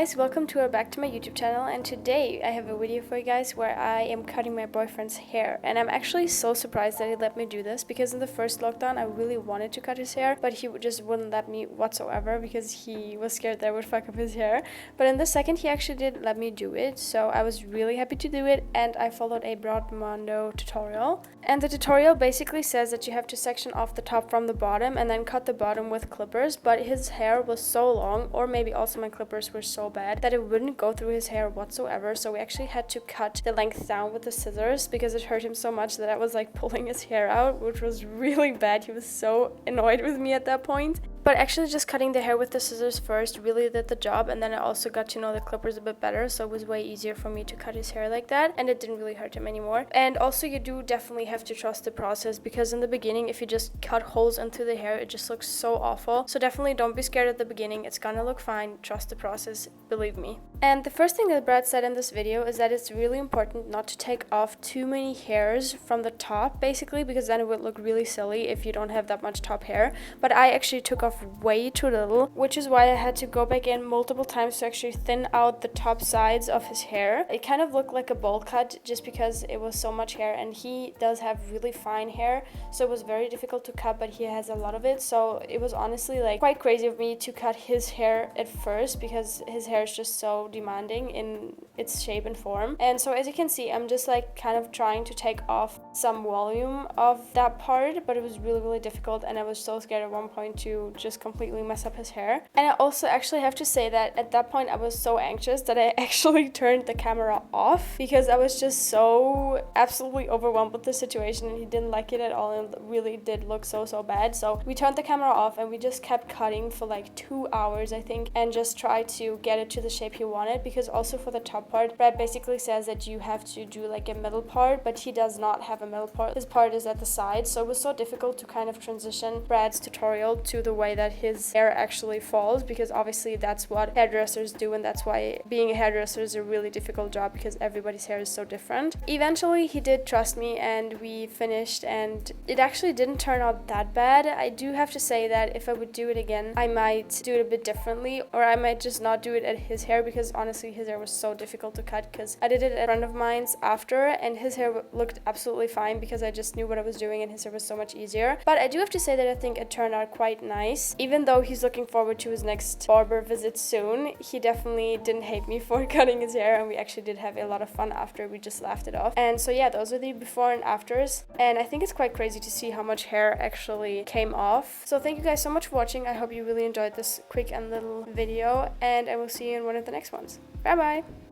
guys, welcome back to my YouTube channel, and today I have a video for you guys where I am cutting my boyfriend's hair. And I'm actually so surprised that he let me do this, because in the first lockdown I really wanted to cut his hair, but he just wouldn't let me whatsoever because he was scared that I would fuck up his hair. But in the second he actually did let me do it, so I was really happy to do it, and I followed a broad mondo tutorial. And the tutorial basically says that you have to section off the top from the bottom and then cut the bottom with clippers, but his hair was so long, or maybe also my clippers were so bad, that it wouldn't go through his hair whatsoever. So we actually had to cut the length down with the scissors because it hurt him so much that I was like pulling his hair out, which was really bad. He was so annoyed with me at that point. But actually just cutting the hair with the scissors first really did the job, and then I also got to know the clippers a bit better, so it was way easier for me to cut his hair like that, and it didn't really hurt him anymore. And also you do definitely have to trust the process, because in the beginning if you just cut holes into the hair it just looks so awful. So definitely don't be scared at the beginning, it's gonna look fine, trust the process, believe me. And the first thing that Brad said in this video is that it's really important not to take off too many hairs from the top, basically, because then it would look really silly if you don't have that much top hair. But I actually took off way too little, which is why I had to go back in multiple times to actually thin out the top sides of his hair. It kind of looked like a bowl cut just because it was so much hair, and he does have really fine hair, so it was very difficult to cut, but he has a lot of it, so it was honestly like quite crazy of me to cut his hair at first because his hair is just so demanding in its shape and form. And so as you can see, I'm just like kind of trying to take off some volume of that part, but it was really difficult, and I was so scared at one point to just completely mess up his hair. And I also actually have to say that at that point I was so anxious that I actually turned the camera off because I was just so absolutely overwhelmed with the situation, and he didn't like it at all, and it really did look so bad. So we turned the camera off and we just kept cutting for like 2 hours, I think, and just tried to get it to the shape he wanted. Because also for the top part, Brad basically says that you have to do like a middle part, but he does not have a middle part. His part is at the side, so it was so difficult to kind of transition Brad's tutorial to the way that his hair actually falls, because obviously that's what hairdressers do, and that's why being a hairdresser is a really difficult job, because everybody's hair is so different. Eventually he did trust me and we finished, and it actually didn't turn out that bad. I do have to say that if I would do it again, I might do it a bit differently, or I might just not do it at his hair, because honestly his hair was so difficult to cut, because I did it at a friend of mine's after, and his hair looked absolutely fine because I just knew what I was doing, and his hair was so much easier. But I do have to say that I think it turned out quite nice. Even though he's looking forward to his next barber visit soon, he definitely didn't hate me for cutting his hair, and we actually did have a lot of fun after. We just laughed it off. And so yeah, those are the before and afters, and I think it's quite crazy to see how much hair actually came off. So thank you guys so much for watching. I hope you really enjoyed this quick and little video, and I will see you in one of the next ones. Bye bye!